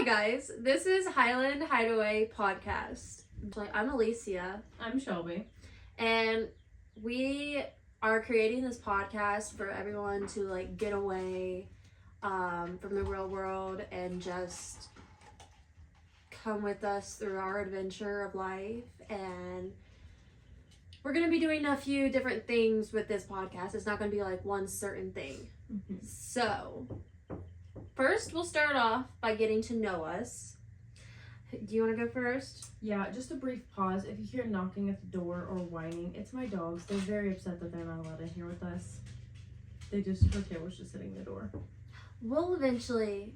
guys, this is Highland Hideaway Podcast. I'm Alicia, I'm Shelby. and we are creating this podcast for everyone to like get away from the real world and just come with us through our adventure of life. And we're going to be doing a few different things with this podcast. It's not going to be like one certain thing. Mm-hmm. So, first, we'll start off by getting to know us. Do you want to go first? Yeah, just a brief pause. If you hear knocking at the door or whining, it's my dogs. They're very upset that they're not allowed in here with us. Her tail was just hitting the door. We'll eventually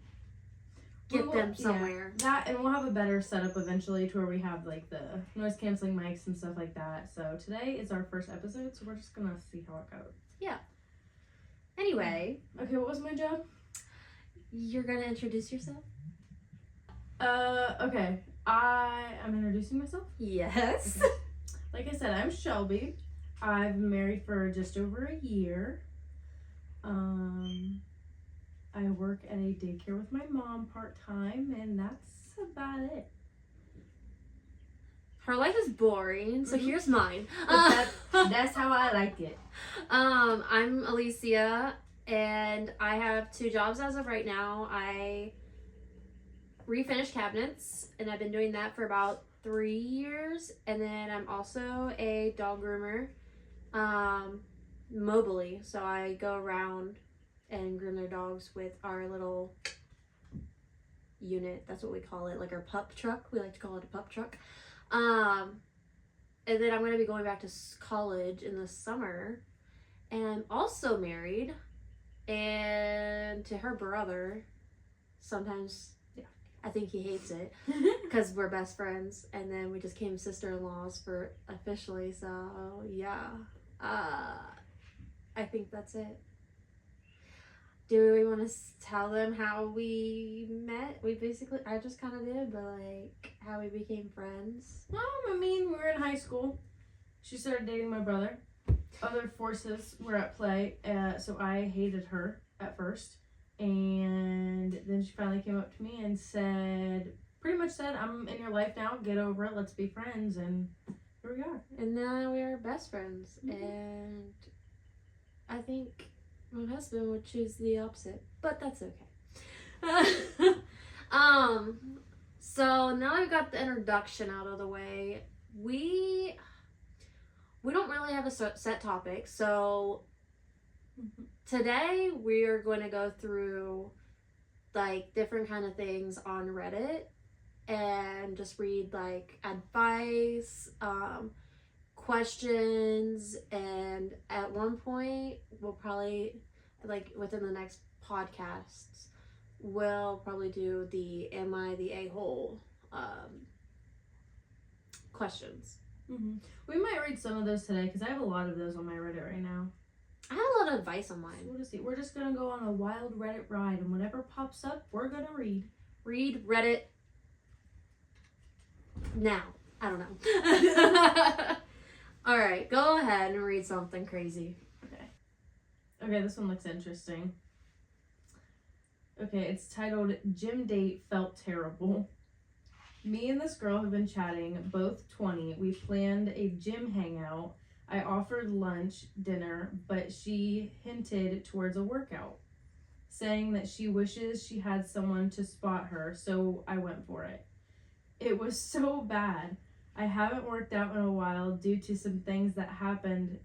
get them somewhere. Yeah, that, and we'll have a better setup eventually to where we have like the noise canceling mics and stuff like that. So today is our first episode, so we're just gonna see how it goes. Yeah. Anyway. Okay, what was my job? You're gonna introduce yourself? Okay. I'm introducing myself? Yes. Okay. Like I said, I'm Shelby. I've been married for just over a year. I work at a daycare with my mom part-time, and that's about it. Her life is boring, so here's mine. That's how I like it. I'm Alicia, and I have 2 jobs as of right now. I refinish cabinets, and I've been doing that for about 3 years. And then I'm also a dog groomer, mobily. So I go around and groom their dogs with our little unit. That's what we call it, like our pup truck. We like to call it a pup truck. And then I'm going to be going back to college in the summer. And I'm also married, and to her brother. Sometimes I think he hates it because we're best friends, and then we just became sister-in-laws for officially. So yeah, I think that's it. Do we want to tell them how we met? I just kind of did, but like how we became friends. I mean, we were in high school. She started dating my brother. Other forces were at play, so I hated her at first. And then she finally came up to me and pretty much said, I'm in your life now, get over it, let's be friends, and here we are. And now we are best friends, Mm-hmm. and I think my husband would choose the opposite, but that's okay. So now I've got the introduction out of the way. We don't really have a set topic, so today we're going to go through like different kind of things on Reddit and just read like advice, questions, and at one point we'll probably, like within the next podcasts, we'll probably do the am I the a-hole questions. Mm-hmm. We might read some of those today because I have a lot of those on my Reddit right now. I have a lot of advice on mine. We're just gonna go on a wild Reddit ride, and whatever pops up, we're gonna read. Read Reddit now. I don't know. All right, go ahead and read something crazy. Okay, this one looks interesting. Okay, it's titled Gym Date Felt Terrible. Me and this girl have been chatting, both 20. We planned a gym hangout. I offered lunch, dinner, but she hinted towards a workout, saying that she wishes she had someone to spot her, so I went for it. It was so bad. I haven't worked out in a while due to some things that happened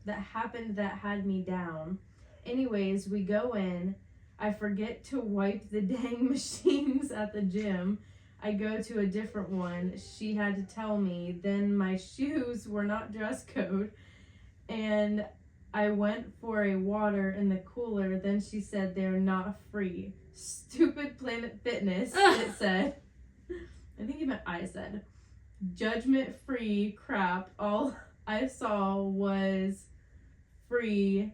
that had me down. Anyways, we go in. I forget to wipe the dang machines at the gym. I go to a different one. She had to tell me. Then my shoes were not dress code. And I went for a water in the cooler. Then she said they're not free. Stupid Planet Fitness, it said. I think I said. Judgment-free crap. All I saw was free.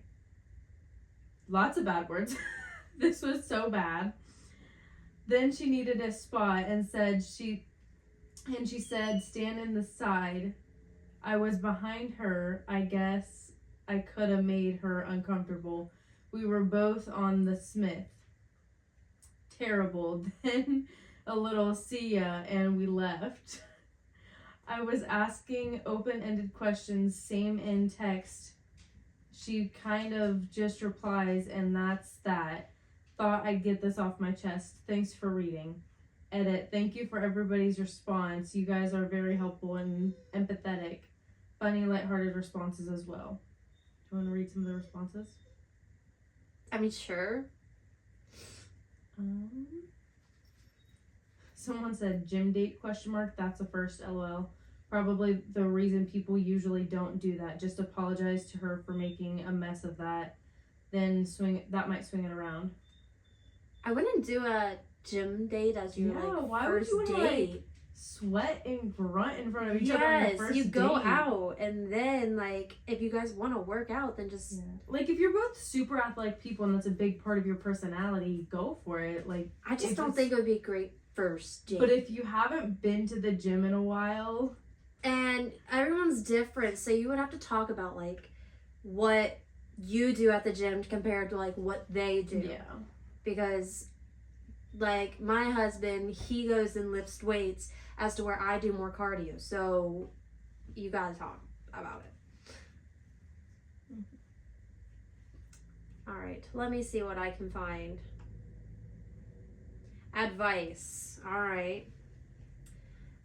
Lots of bad words. This was so bad. Then she needed a spot and she said stand in the side. I was behind her. I guess I could have made her uncomfortable. We were both on the Smith. terrible. Then a little see ya, and we left. I was asking open-ended questions, same in text. She kind of just replies, and that's that. Thought I'd get this off my chest. Thanks for reading. Edit. Thank you for everybody's response. You guys are very helpful and empathetic. Funny, lighthearted responses as well. Do you want to read some of the responses? I mean, sure. Someone said gym date ? That's a first, LOL. Probably the reason people usually don't do that. Just apologize to her for making a mess of that. Then that might swing it around. I wouldn't do a gym date as your why first would you date. like sweat and grunt in front of each other on your first you go date? out, and then like if you guys want to work out, then just like if you're both super athletic people and that's a big part of your personality, go for it. Like I just don't think it would be a great first date. But if you haven't been to the gym in a while, and everyone's different, so you would have to talk about like what you do at the gym compared to like what they do. Yeah. Because like my husband, he goes and lifts weights as to where I do more cardio. So you gotta talk about it. All right, let me see what I can find. Advice. All right.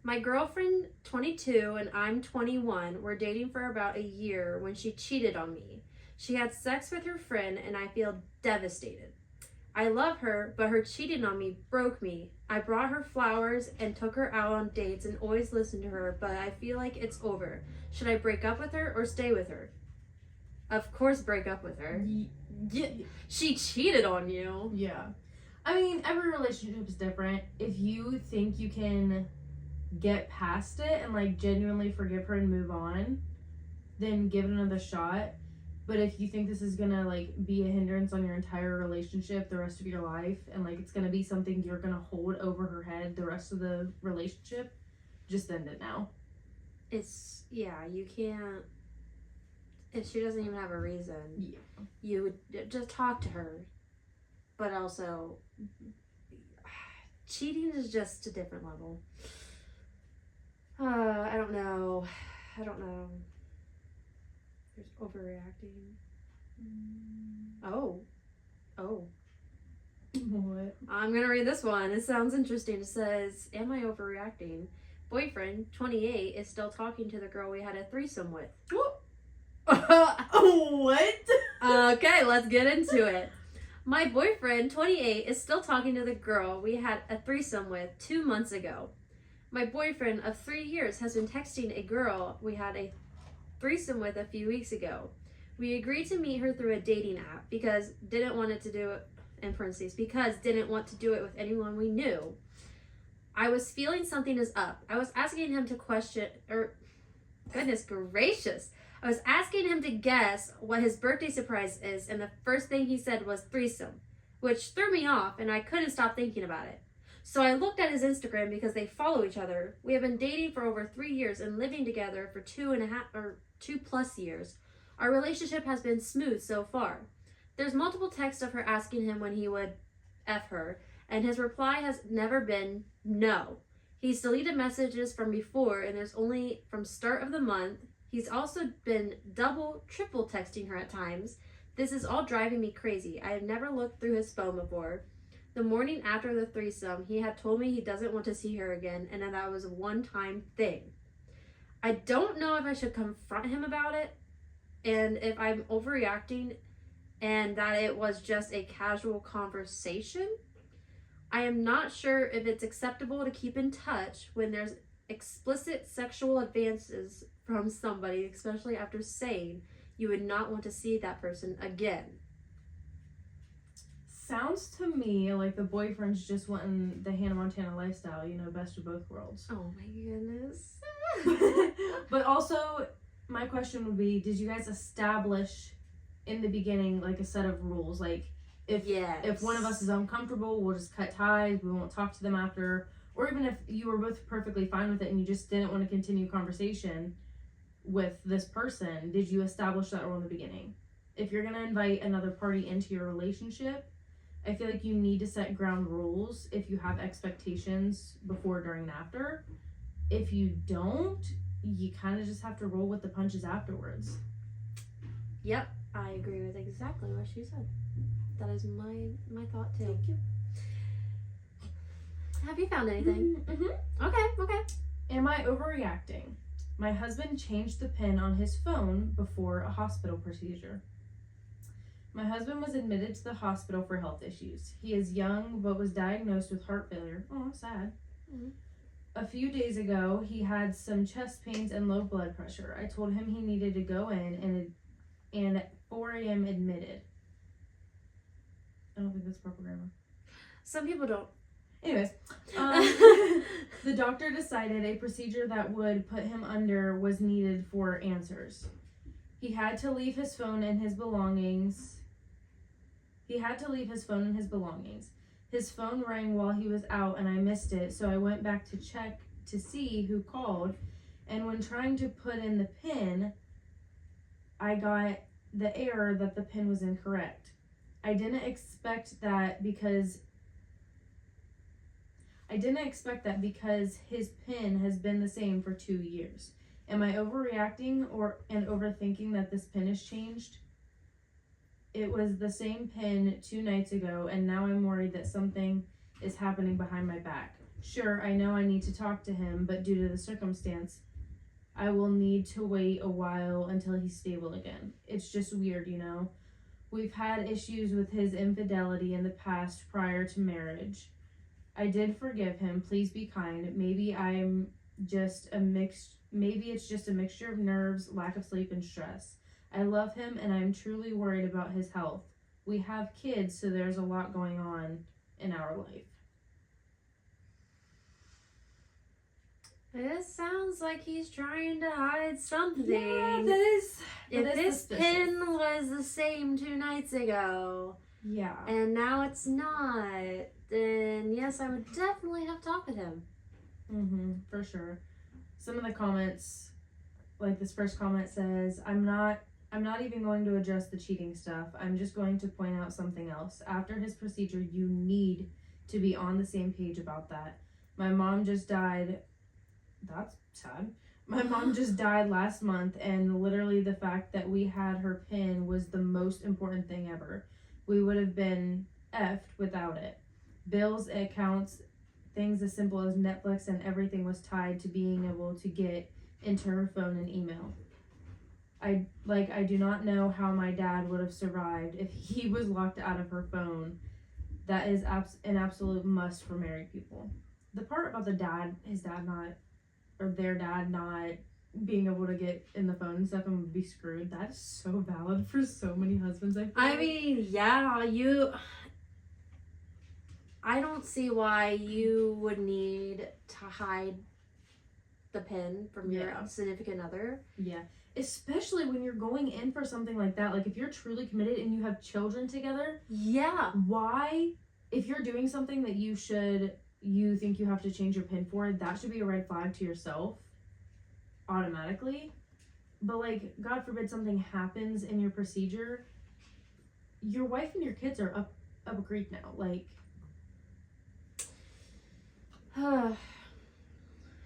My girlfriend, 22, and I'm 21, were dating for about a year when she cheated on me. She had sex with her friend, and I feel devastated. I love her, but her cheating on me broke me. I brought her flowers and took her out on dates and always listened to her, but I feel like it's over. Should I break up with her or stay with her? Of course, break up with her. Yeah. She cheated on you. Yeah. I mean, every relationship is different. If you think you can get past it and like genuinely forgive her and move on, then give it another shot. But if you think this is gonna like be a hindrance on your entire relationship the rest of your life, and like it's gonna be something you're gonna hold over her head the rest of the relationship, just end it now. You can't. If she doesn't even have a reason, you would just talk to her. But also, cheating is just a different level. I don't know. There's overreacting. Oh. What? I'm gonna read this one. It sounds interesting. It says, am I overreacting? Boyfriend, 28, is still talking to the girl we had a threesome with. What? Okay, let's get into it. My boyfriend, 28, is still talking to the girl we had a threesome with 2 months ago. My boyfriend of 3 years has been texting a girl we had a threesome with a few weeks ago. We agreed to meet her through a dating app because didn't want to do it with anyone we knew. I was feeling something is up. I was asking him to goodness gracious. I was asking him to guess what his birthday surprise is, and the first thing he said was threesome, which threw me off, and I couldn't stop thinking about it. So I looked at his Instagram because they follow each other. We have been dating for over 3 years and living together for 2+ years. Our relationship has been smooth so far. There's multiple texts of her asking him when he would F her, and his reply has never been no. He's deleted messages from before, and there's only from start of the month. He's also been triple texting her at times. This is all driving me crazy. I have never looked through his phone before. The morning after the threesome, he had told me he doesn't want to see her again, and that was a one-time thing. I don't know if I should confront him about it, and if I'm overreacting, and that it was just a casual conversation. I am not sure if it's acceptable to keep in touch when there's explicit sexual advances from somebody, especially after saying you would not want to see that person again. Sounds to me like the boyfriend's just wanting the Hannah Montana lifestyle, best of both worlds. Oh my goodness. But also, my question would be, did you guys establish in the beginning like a set of rules? Like if one of us is uncomfortable, we'll just cut ties, we won't talk to them after. Or even if you were both perfectly fine with it and you just didn't want to continue conversation with this person, did you establish that rule in the beginning? If you're going to invite another party into your relationship, I feel like you need to set ground rules if you have expectations before, during, and after. If you don't, you kind of just have to roll with the punches afterwards. Yep, I agree with exactly what she said. That is my thought too. Thank you. Have you found anything? Mm-hmm. Okay. Am I overreacting? My husband changed the PIN on his phone before a hospital procedure. My husband was admitted to the hospital for health issues. He is young but was diagnosed with heart failure. Oh, sad. Mm-hmm. A few days ago, he had some chest pains and low blood pressure. I told him he needed to go in and at 4 a.m. admitted. I don't think that's proper grammar. Some people don't. Anyways, the doctor decided a procedure that would put him under was needed for answers. He had to leave his phone and his belongings. His phone rang while he was out and I missed it, so I went back to check to see who called. And when trying to put in the PIN, I got the error that the PIN was incorrect. I didn't expect that because his PIN has been the same for 2 years. Am I overreacting and overthinking that this PIN has changed? It was the same PIN 2 nights ago, and now I'm worried that something is happening behind my back. Sure, I know I need to talk to him, but due to the circumstance, I will need to wait a while until he's stable again. It's just weird, you know? We've had issues with his infidelity in the past prior to marriage. I did forgive him. Please be kind. Maybe it's just a mixture of nerves, lack of sleep, and stress. I love him and I'm truly worried about his health. We have kids, so there's a lot going on in our life. It sounds like he's trying to hide something. Yeah, if this PIN was the same 2 nights ago, yeah, and now it's not, then yes, I would definitely have talked with him. For sure. Some of the comments, like this first comment says, I'm not even going to address the cheating stuff. I'm just going to point out something else. After his procedure, you need to be on the same page about that. My mom just died. That's sad. My mom just died last month, and literally the fact that we had her PIN was the most important thing ever. We would have been effed without it. Bills, accounts, things as simple as Netflix and everything was tied to being able to get into her phone and email. I do not know how my dad would have survived if he was locked out of her phone. That is an absolute must for married people. The part about their dad not being able to get in the phone and stuff and would be screwed, that is so valid for so many husbands, I mean, yeah, I don't see why you would need to hide the PIN from your significant other. Yeah. Especially when you're going in for something like that. Like, if you're truly committed and you have children together. Yeah. Why, if you're doing something that you think you have to change your PIN for, that should be a red flag to yourself automatically. But, like, God forbid something happens in your procedure, your wife and your kids are up a creek now. Like,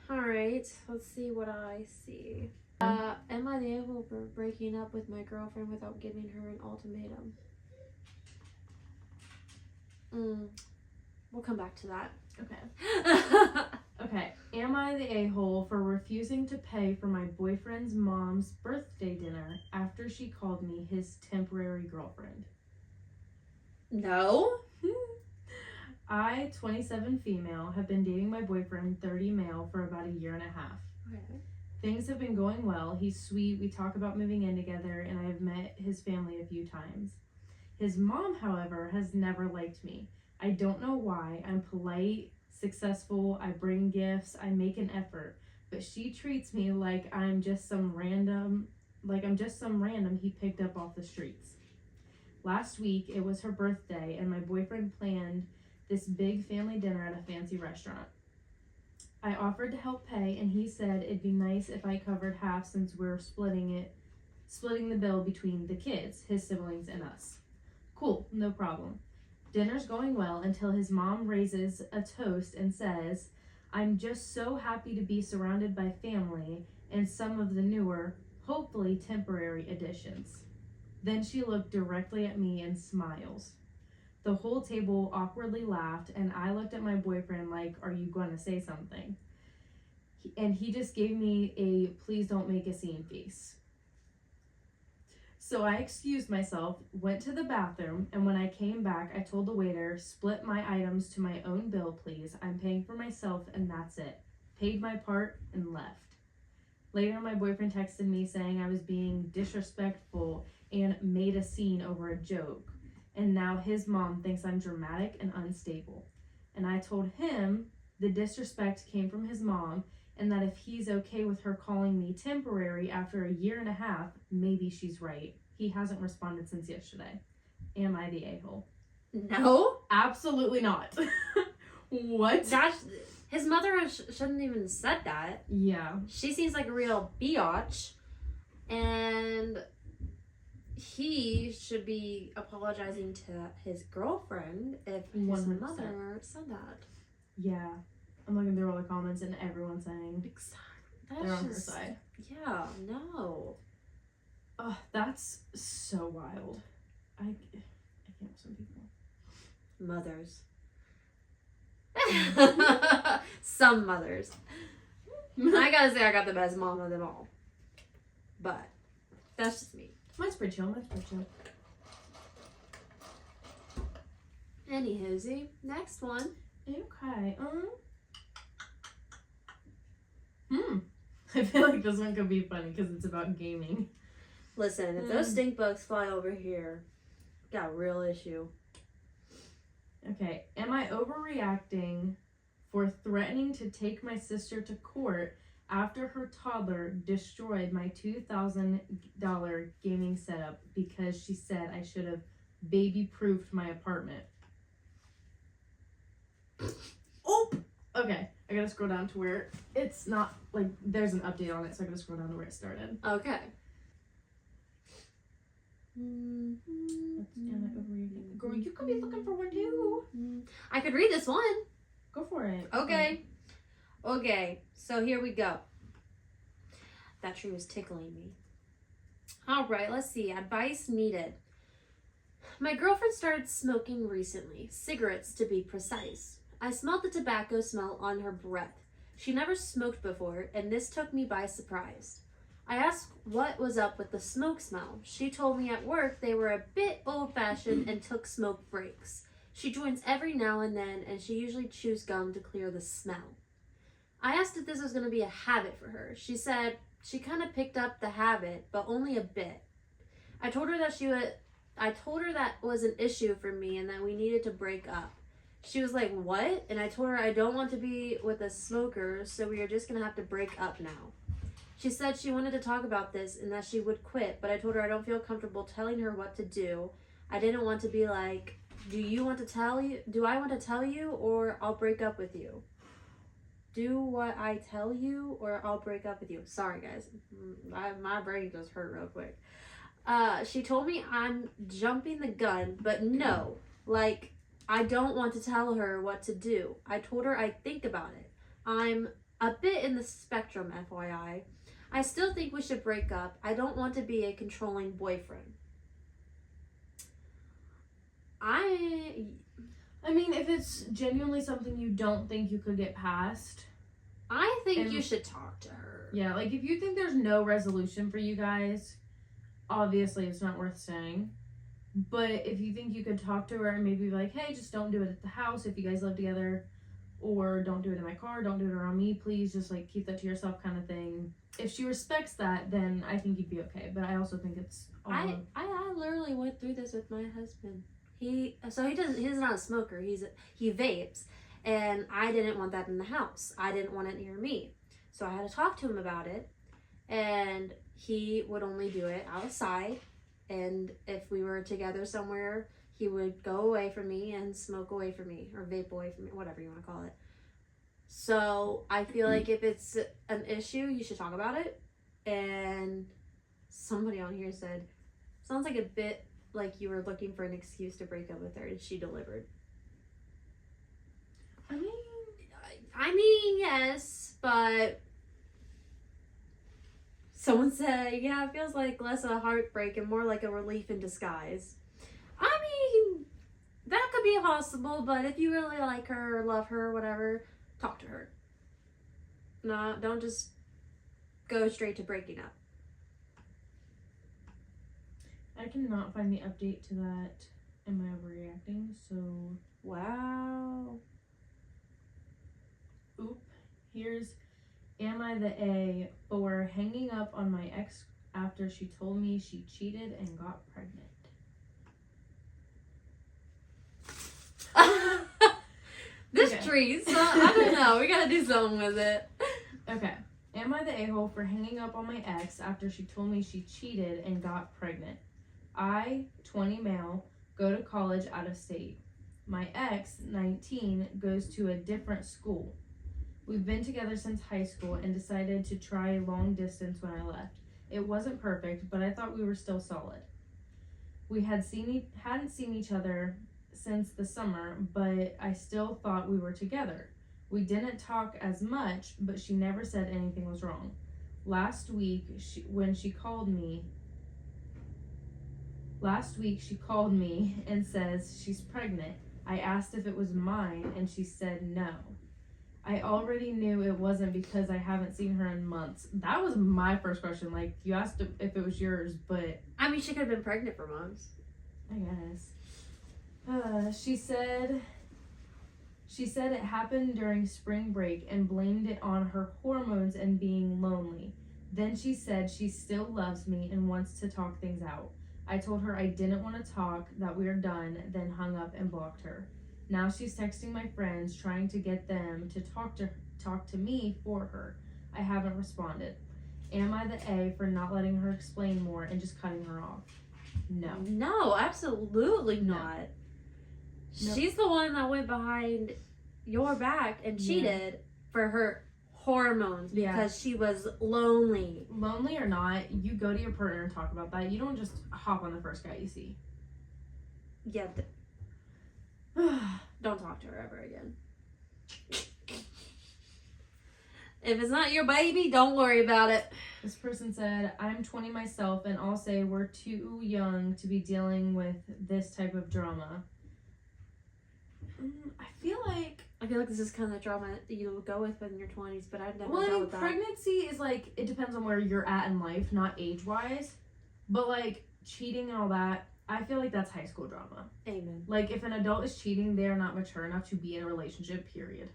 alright, let's see what I see. Am I the able for breaking up with my girlfriend without giving her an ultimatum? We'll come back to that. Okay. Okay. Am I the a-hole for refusing to pay for my boyfriend's mom's birthday dinner after she called me his temporary girlfriend? No. I, 27 female, have been dating my boyfriend, 30 male, for about 1.5 years. Okay. Things have been going well. He's sweet. We talk about moving in together, and I have met his family a few times. His mom, however, has never liked me. I don't know why. I'm polite, successful, I bring gifts, I make an effort, but she treats me like I'm just some random he picked up off the streets. Last week, it was her birthday, and my boyfriend planned this big family dinner at a fancy restaurant. I offered to help pay, and he said it'd be nice if I covered half since we're splitting the bill between the kids, his siblings, and us. Cool, no problem. Dinner's going well until his mom raises a toast and says, "I'm just so happy to be surrounded by family and some of the newer, hopefully temporary additions." Then she looked directly at me and smiles. The whole table awkwardly laughed, and I looked at my boyfriend like, "Are you going to say something?" And he just gave me a "please don't make a scene" face. So I excused myself, went to the bathroom, and when I came back, I told the waiter, "Split my items to my own bill, please. I'm paying for myself, and that's it." Paid my part and left. Later, my boyfriend texted me saying I was being disrespectful and made a scene over a joke. And now his mom thinks I'm dramatic and unstable. And I told him the disrespect came from his mom, and that if he's okay with her calling me temporary after a year and a half, maybe she's right. He hasn't responded since yesterday. Am I the a-hole? No. Absolutely not. What? His mother shouldn't even said that. Yeah. She seems like a real biatch. And he should be apologizing to his girlfriend if his 100%. mother said that. Yeah. I'm looking through all the comments and everyone's saying Exactly. they're on her side. Yeah, no. Oh, that's so wild. I can't with some people. Mothers. Some mothers. I gotta say I got the best mom of them all. But that's just me. Mine's pretty chill. Mine's pretty chill. Anywho, next one. Okay. I feel like this one could be funny because it's about gaming. Listen, if those stink bugs fly over here, got a real issue. Okay. Am I overreacting for threatening to take my sister to court after her toddler destroyed my $2,000 gaming setup because she said I should have baby-proofed my apartment? Oh! Okay, I gotta scroll down to where it's not, like, there's an update on it, so I gotta scroll down to where it started. Okay. Am I overreacting? Girl, you could be looking for one too. I could read this one. Go for it. Okay. Okay, so here we go. That tree was tickling me. All right, let's see. Advice needed. My girlfriend started smoking recently, cigarettes to be precise. I smelled the tobacco smell on her breath. She never smoked before, and this took me by surprise. I asked what was up with the smoke smell. She told me at work they were a bit old-fashioned and took smoke breaks. She joins every now and then, and she usually chews gum to clear the smell. I asked if this was going to be a habit for her. She said she kind of picked up the habit, but only a bit. I told her that was an issue for me and that we needed to break up. She was like, "What?" And I told her I don't want to be with a smoker, so we are just going to have to break up now. She said she wanted to talk about this and that she would quit, but I told her I don't feel comfortable telling her what to do. I didn't want to be like, do I want to tell you, or I'll break up with you? Do what I tell you, or I'll break up with you. Sorry, guys. My brain just hurt real quick. She told me I'm jumping the gun, but no. Like, I don't want to tell her what to do. I told her I'd think about it. I'm a bit in the spectrum, FYI. I still think we should break up. I don't want to be a controlling boyfriend. I mean, if it's genuinely something you don't think you could get past, I think you should talk to her. Yeah, like if you think there's no resolution for you guys, obviously it's not worth saying. But if you think you could talk to her and maybe be like, hey, just don't do it at the house if you guys live together, or don't do it in my car, don't do it around me, please, just like keep that to yourself kind of thing. If she respects that, then I think you'd be okay. But I also think it's I literally went through this with my husband. He's not a smoker. He vapes, and I didn't want that in the house. I didn't want it near me. So I had to talk to him about it, and he would only do it outside, and if we were together somewhere, he would go away from me and smoke away from me, or vape away from me, whatever you want to call it. So I feel like if it's an issue, you should talk about it. And somebody on here said, sounds like a bit like you were looking for an excuse to break up with her and she delivered. I mean, yes, but someone said, yeah, it feels like less of a heartbreak and more like a relief in disguise. I mean, that could be possible, but if you really like her or love her or whatever, talk to her. No, don't just go straight to breaking up. I cannot find the update to that. Am I overreacting? So, Wow. here's Am I the A for hanging up on my ex after she told me she cheated and got pregnant? This Okay. tree, so I don't know. We gotta do something with it. Okay. Am I the a-hole for hanging up on my ex after she told me she cheated and got pregnant? I, 20 male, go to college out of state. My ex, 19, goes to a different school. We've been together since high school and decided to try long distance when I left. It wasn't perfect, but I thought we were still solid. We hadn't seen each other since the summer, but I still thought we were together. We didn't talk as much, but she never said anything was wrong. Last week she called me and says she's pregnant. I asked if it was mine, and she said no. I already knew it wasn't because I haven't seen her in months. That was my first question. Like, you asked if it was yours, but I mean, she could have been pregnant for months. I guess. She said it happened during spring break and blamed it on her hormones and being lonely. Then she said she still loves me and wants to talk things out. I told her I didn't want to talk, that we were done, then hung up and blocked her. Now she's texting my friends, trying to get them to talk to me for her. I haven't responded. Am I the A for not letting her explain more and just cutting her off? No. No, absolutely No. not. Nope. She's the one that went behind your back and cheated for her hormones because she was lonely. Lonely or not, you go to your partner and talk about that. You don't just hop on the first guy you see. Yeah. Don't talk to her ever again. If it's not your baby, don't worry about it. This person said, I'm 20 myself, and I'll say we're too young to be dealing with this type of drama. I feel like this is kind of the drama that you would go with in your 20s, but I've never well, I dealt mean, with that. pregnancy is like, it depends on where you're at in life, not age-wise. But like, cheating and all that, I feel like that's high school drama. Amen. Like, if an adult is cheating, they are not mature enough to be in a relationship, period.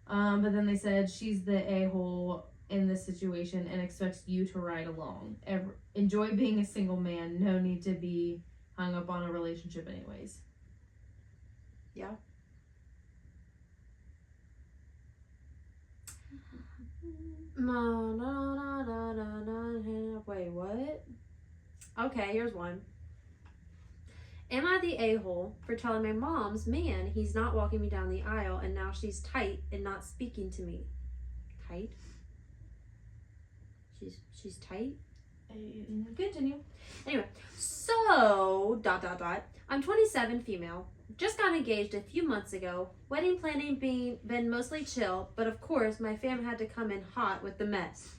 But then they said she's the a-hole in this situation and expects you to ride along. Enjoy being a single man. No need to be hung up on a relationship anyways. Yeah. Wait, what? Okay, here's one. Am I the a-hole for telling my mom's man he's not walking me down the aisle and now she's tight and not speaking to me? Tight? She's tight? Continue. Anyway, so, ... I'm 27, female. Just got engaged a few months ago. Wedding planning been mostly chill, but of course my fam had to come in hot with the mess.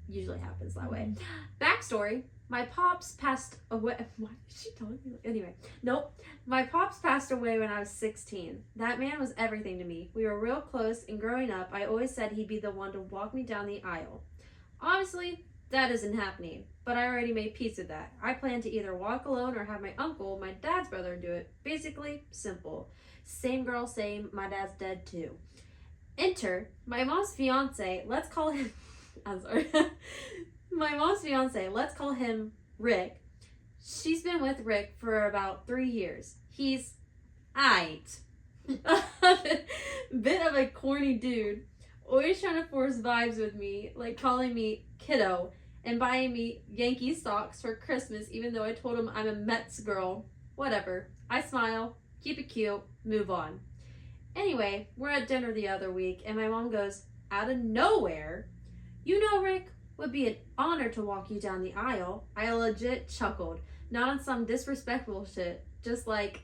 Usually happens that way. Backstory. My pops passed away. Why is she telling me? Anyway, nope. My pops passed away when I was 16. That man was everything to me. We were real close, and growing up, I always said he'd be the one to walk me down the aisle. Obviously, that isn't happening, but I already made peace with that. I plan to either walk alone or have my uncle, my dad's brother, do it. Basically, simple. Same girl, same. My dad's dead too. Enter my mom's fiance. Let's call him. I'm sorry. My mom's fiance. Let's call him Rick. She's been with Rick for about 3 years. He's aight. Bit of a corny dude. Always trying to force vibes with me, like calling me kiddo and buying me Yankee socks for Christmas, even though I told him I'm a Mets girl. Whatever. I smile, keep it cute, move on. Anyway, we're at dinner the other week, and my mom goes, out of nowhere, you know, Rick, would be an honor to walk you down the aisle. I legit chuckled. Not on some disrespectful shit. Just like,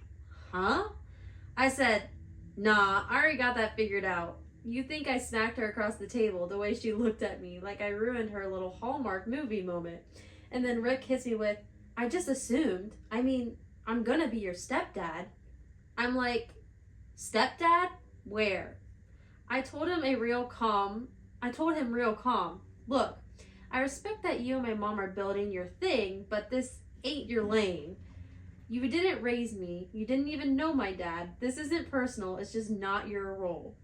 huh? I said, nah, I already got that figured out. You think I smacked her across the table the way she looked at me, like I ruined her little Hallmark movie moment. And then Rick hits me with, I just assumed. I mean, I'm gonna be your stepdad. I'm like, stepdad? Where? I told him real calm. Look, I respect that you and my mom are building your thing, but this ain't your lane. You didn't raise me. You didn't even know my dad. This isn't personal. It's just not your role.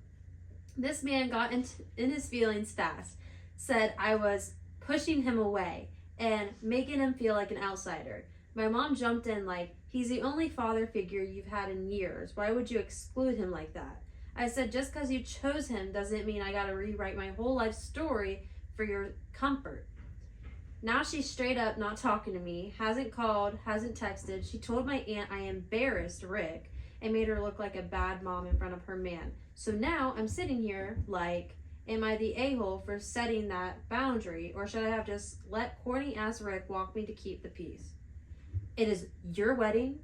This man got in his feelings fast, said I was pushing him away and making him feel like an outsider. My mom jumped in like, he's the only father figure you've had in years. Why would you exclude him like that? I said, just because you chose him doesn't mean I gotta rewrite my whole life story for your comfort. Now she's straight up not talking to me, hasn't called, hasn't texted. She told my aunt I embarrassed Rick and made her look like a bad mom in front of her man. So now I'm sitting here like, am I the a-hole for setting that boundary, or should I have just let corny ass Rick walk me to keep the peace? It is your wedding.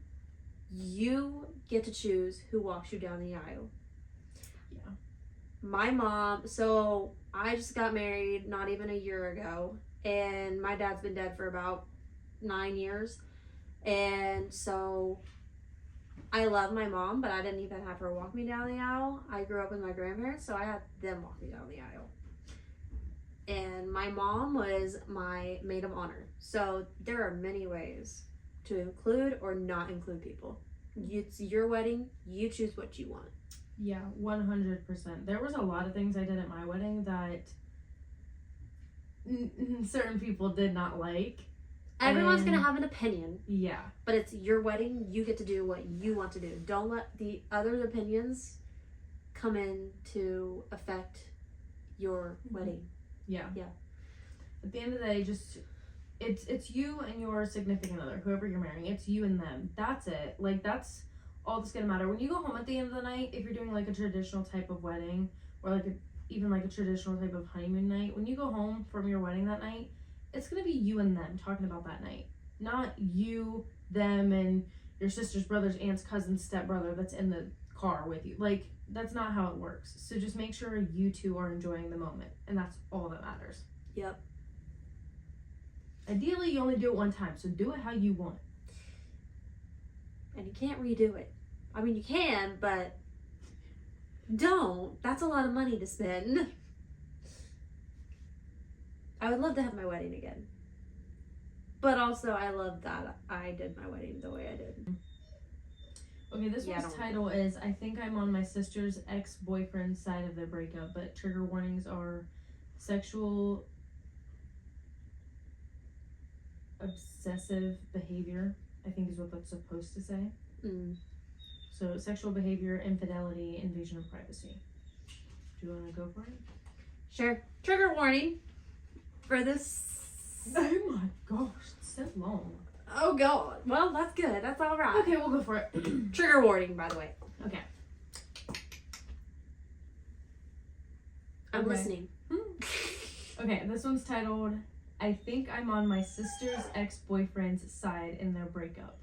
You get to choose who walks you down the aisle. Yeah. My mom, so I just got married not even a year ago, and my dad's been dead for about 9 years. And so I love my mom, but I didn't even have her walk me down the aisle. I grew up with my grandparents, so I had them walk me down the aisle. And my mom was my maid of honor. So there are many ways to include or not include people. It's your wedding. You choose what you want. Yeah, 100%. There was a lot of things I did at my wedding that certain people did not like. Everyone's going to have an opinion. Yeah. But it's your wedding. You get to do what you want to do. Don't let the other opinions come in to affect your wedding. Yeah. Yeah. At the end of the day, just it's you and your significant other, whoever you're marrying. It's you and them. That's it. Like, that's all that's gonna matter. When you go home at the end of the night, if you're doing like a traditional type of wedding, or like even like a traditional type of honeymoon night, when you go home from your wedding that night, it's gonna be you and them talking about that night, not you, them, and your sister's brother's aunt's cousin's stepbrother that's in the car with you. Like, that's not how it works. So just make sure you two are enjoying the moment, and that's all that matters. Yep. Ideally, you only do it one time, so do it how you want. And you can't redo it. I mean, you can, but don't. That's a lot of money to spend. I would love to have my wedding again. But also, I love that I did my wedding the way I did. Okay, this one's title is, I think I'm on my sister's ex-boyfriend's side of their breakup, but trigger warnings are sexual obsessive behavior, I think is what that's supposed to say. So sexual behavior, infidelity, invasion of privacy. Do you want to go for it? Sure. Trigger warning for this. Oh my gosh, it's so long. Oh god. Well, that's good. That's all right. Okay, we'll go for it. Trigger warning, by the way. Okay. I'm listening. Okay, this one's titled, I think I'm on my sister's ex-boyfriend's side in their breakup.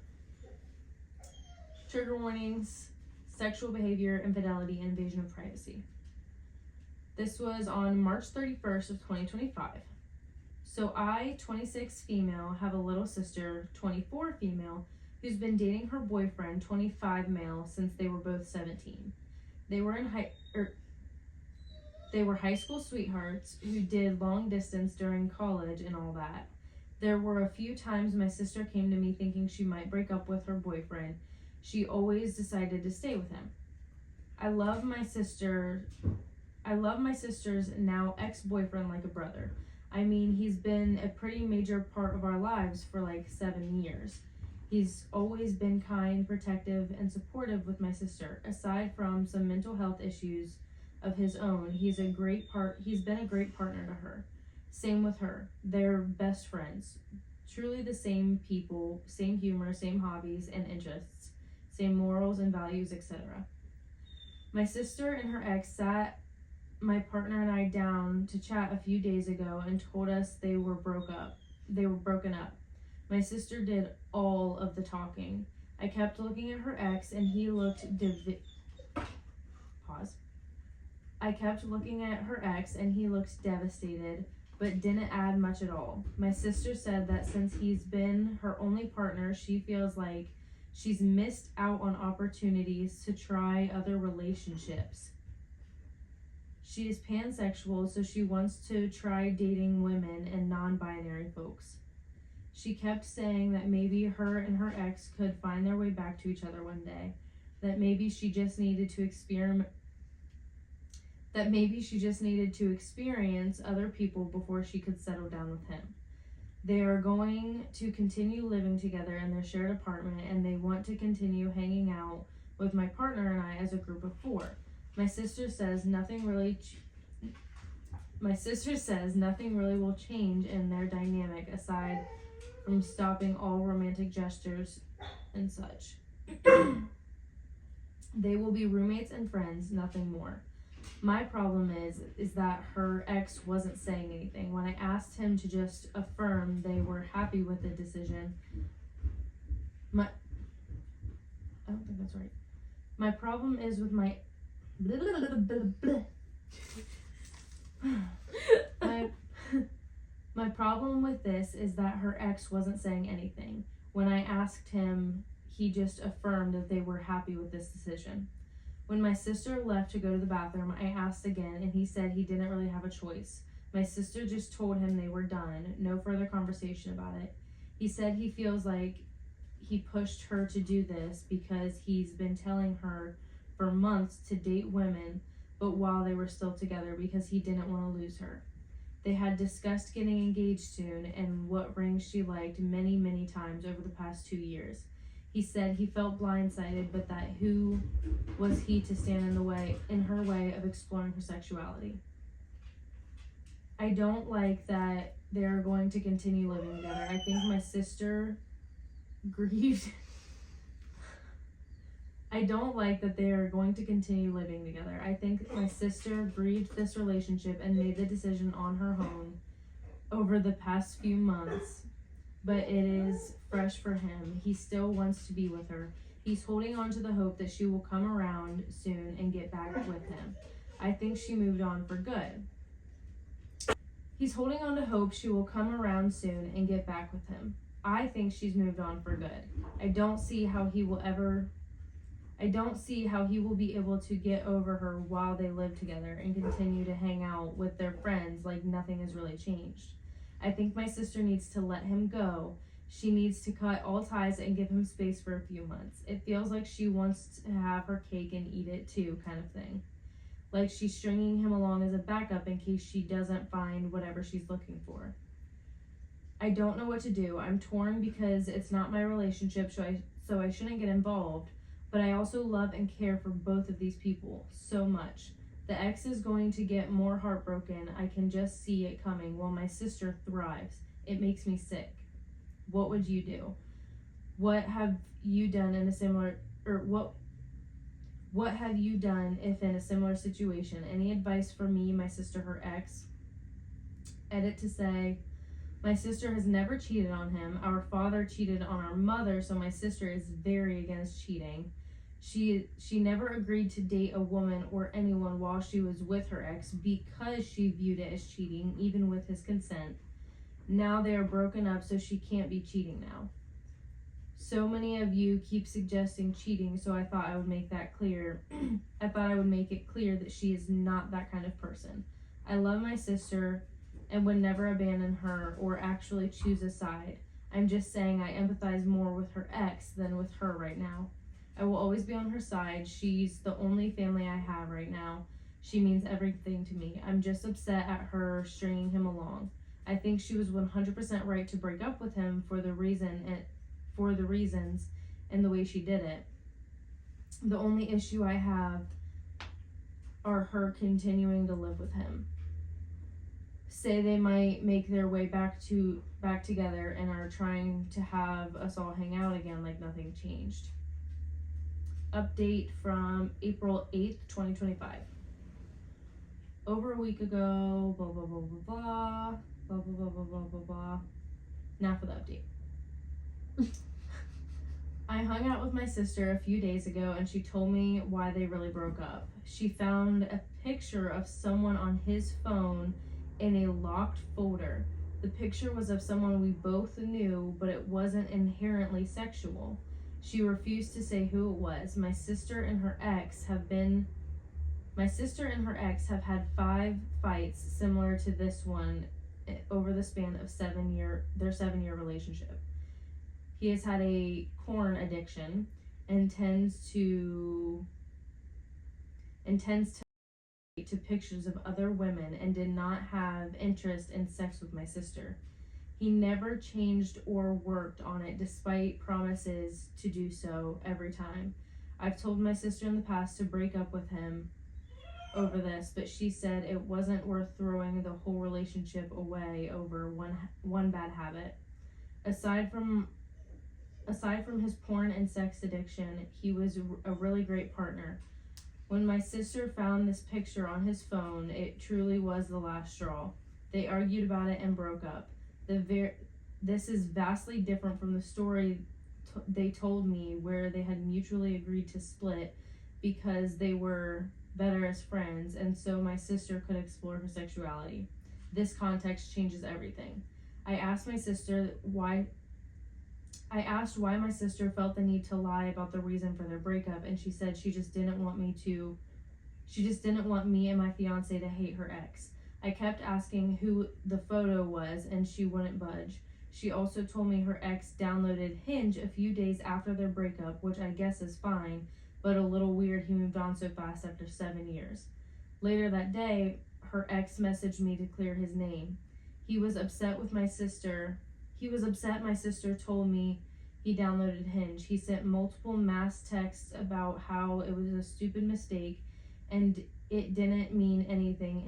Trigger warnings, sexual behavior, infidelity, and invasion of privacy. This was on March 31st of 2025. So I, 26 female, have a little sister, 24 female, who's been dating her boyfriend, 25 male, since they were both 17. They were high school sweethearts who did long distance during college and all that. There were a few times my sister came to me thinking she might break up with her boyfriend. She always decided to stay with him. I love my sister's now ex-boyfriend like a brother. I mean, he's been a pretty major part of our lives for like 7 years. He's always been kind, protective, and supportive with my sister. Aside from some mental health issues of his own, he's been a great partner to her. Same with her. They're best friends. Truly the same people, same humor, same hobbies and interests, same morals and values, etc. My sister and her ex sat my partner and I down to chat a few days ago and told us they were broken up. My sister did all of the talking. I kept looking at her ex and he looked pause. I kept looking at her ex and he looked devastated, but didn't add much at all. My sister said that since he's been her only partner, she feels like she's missed out on opportunities to try other relationships. She is pansexual, so she wants to try dating women and non-binary folks. She kept saying that maybe her and her ex could find their way back to each other one day, that maybe she just needed to experience other people before she could settle down with him. They are going to continue living together in their shared apartment, and they want to continue hanging out with my partner and I as a group of 4. My sister says nothing really will change in their dynamic aside from stopping all romantic gestures and such. They will be roommates and friends, nothing more. My problem is that her ex wasn't saying anything. When I asked him to just affirm they were happy with the decision, I don't think that's right. My problem is with my my problem with this is that her ex wasn't saying anything. When I asked him, he just affirmed that they were happy with this decision. When my sister left to go to the bathroom, I asked again, and he said he didn't really have a choice. My sister just told him they were done, no further conversation about it. He said he feels like he pushed her to do this because he's been telling her for months to date women, but while they were still together because he didn't want to lose her. They had discussed getting engaged soon and what ring she liked many, many times over the past 2 years. He said he felt blindsided, but that who was he to stand in her way of exploring her sexuality. I don't like that they're going to continue living together. I think my sister grieved. I don't like that they are going to continue living together. I think my sister grieved this relationship and made the decision on her own over the past few months, but it is fresh for him. He still wants to be with her. He's holding on to the hope that she will come around soon and get back with him. I think she moved on for good. He's holding on to hope she will come around soon and get back with him. I think she's moved on for good. I don't see how he will be able to get over her while they live together and continue to hang out with their friends like nothing has really changed. I think my sister needs to let him go. She needs to cut all ties and give him space for a few months. It feels like she wants to have her cake and eat it too, kind of thing. Like she's stringing him along as a backup in case she doesn't find whatever she's looking for. I don't know what to do. I'm torn because it's not my relationship, so I shouldn't get involved. But I also love and care for both of these people so much. The ex is going to get more heartbroken. I can just see it coming while my sister thrives. It makes me sick. What would you do? What have you done in a similar, or what have you done if in a similar situation? Any advice for me, my sister, her ex? Edit to say, my sister has never cheated on him. Our father cheated on our mother, so my sister is very against cheating. She never agreed to date a woman or anyone while she was with her ex because she viewed it as cheating, even with his consent. Now they are broken up, so she can't be cheating now. So many of you keep suggesting cheating, so I thought I would make that clear. I thought I would make it clear that she is not that kind of person. I love my sister and would never abandon her or actually choose a side. I'm just saying I empathize more with her ex than with her right now. I will always be on her side. She's the only family I have right now. She means everything to me. I'm just upset at her stringing him along. I think she was 100% right to break up with him for the reasons and the way she did it. The only issue I have are her continuing to live with him. Say they might make their way back together and are trying to have us all hang out again like nothing changed. Update from April 8th, 2025. Over a week ago, blah, blah, blah, blah, blah, blah, blah, blah, blah, blah, blah, blah. Now for the update. I hung out with my sister a few days ago and she told me why they really broke up. She found a picture of someone on his phone in a locked folder. The picture was of someone we both knew, but it wasn't inherently sexual. She refused to say who it was. My sister and her ex have had 5 fights similar to this one over the span of their 7-year relationship. He has had a porn addiction and tends to pictures of other women and did not have interest in sex with my sister. He never changed or worked on it despite promises to do so every time. I've told my sister in the past to break up with him over this, but she said it wasn't worth throwing the whole relationship away over one bad habit. Aside from his porn and sex addiction, he was a really great partner. When my sister found this picture on his phone, it truly was the last straw. They argued about it and broke up. This is vastly different from the story they told me where they had mutually agreed to split because they were better as friends, and so my sister could explore her sexuality. This context changes everything. I asked why my sister felt the need to lie about the reason for their breakup, and she said she just didn't want me and my fiance to hate her ex. I kept asking who the photo was, and she wouldn't budge. She also told me her ex downloaded Hinge a few days after their breakup, which I guess is fine, but a little weird he moved on so fast after 7 years. Later that day, her ex messaged me to clear his name. He was upset my sister told me he downloaded Hinge. He sent multiple mass texts about how it was a stupid mistake and it didn't mean anything,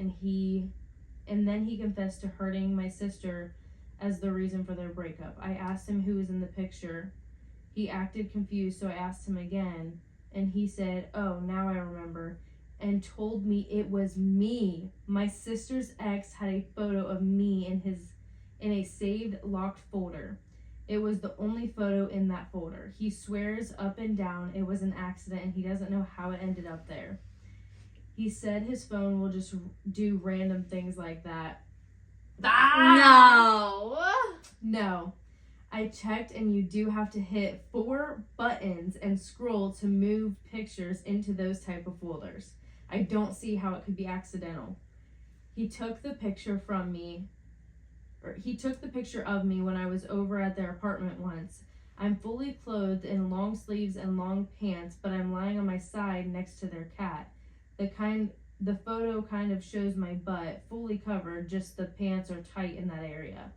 and then he confessed to hurting my sister as the reason for their breakup. I asked him who was in the picture. He acted confused, so I asked him again, and he said, "Oh, now I remember," and told me it was me. My sister's ex had a photo of me in a saved locked folder. It was the only photo in that folder. He swears up and down it was an accident and he doesn't know how it ended up there. He said his phone will just do random things like that. No. I checked and you do have to hit 4 buttons and scroll to move pictures into those type of folders. I don't see how it could be accidental. He took the picture of me when I was over at their apartment once. I'm fully clothed in long sleeves and long pants, but I'm lying on my side next to their cat. The photo kind of shows my butt fully covered, just the pants are tight in that area.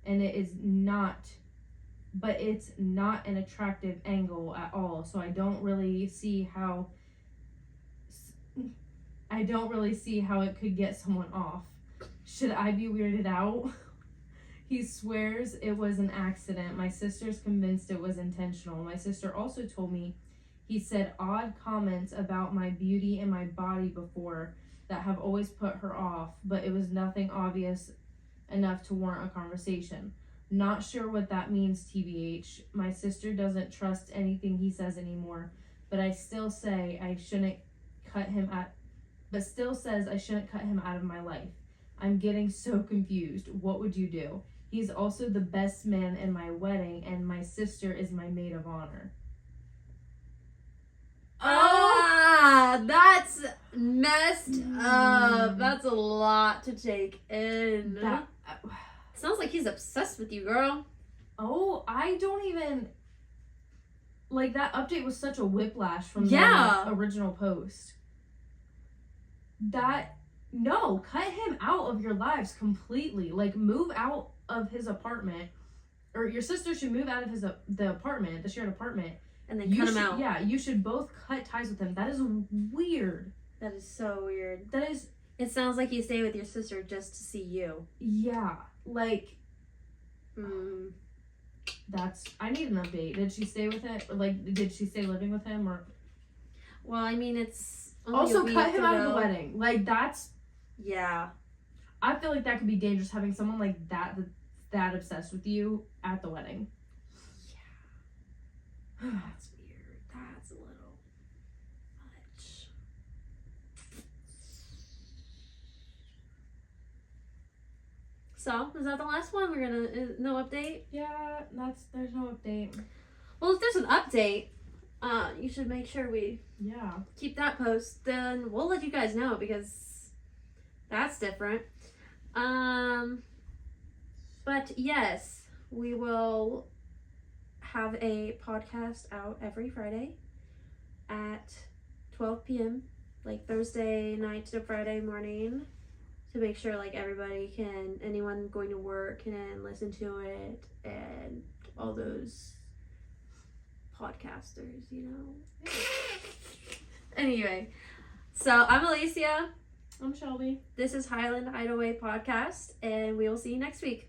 And it's not an attractive angle at all, so I don't really see how it could get someone off. Should I be weirded out? He swears it was an accident. My sister's convinced it was intentional. My sister also told me he said odd comments about my beauty and my body before that have always put her off, but it was nothing obvious enough to warrant a conversation. Not sure what that means, TBH. My sister doesn't trust anything he says anymore, but still says I shouldn't cut him out of my life. I'm getting so confused. What would you do? He's also the best man in my wedding, and my sister is my maid of honor. That's messed up. That's a lot to take in. Sounds like he's obsessed with you, girl. Oh, I don't even... Like, that update was such a whiplash from the original post. No, cut him out of your lives completely. Like, move out of his apartment. Or your sister should move out of the apartment, the shared apartment. And then cut him out. Yeah, you should both cut ties with him. That is weird. That is so weird. It sounds like you stay with your sister just to see you. Yeah, like... I need an update. Did she stay with him? Like, did she stay living with him, or? Well, I mean, it's also cut him out of the wedding. Like, that's... Yeah. I feel like that could be dangerous, having someone like that obsessed with you at the wedding. Yeah. That's weird. That's a little much. So, is that the last one? We're gonna no update? Yeah, there's no update. Well, if there's an update, you should make sure we Yeah. keep that post. Then we'll let you guys know because that's different. But yes, we will have a podcast out every Friday at 12 p.m. like Thursday night to Friday morning, to make sure like anyone going to work can listen to it, and all those podcasters, you know. Anyway, so I'm Alicia. I'm Shelby. This is Highland Hideaway Podcast, and we will see you next week.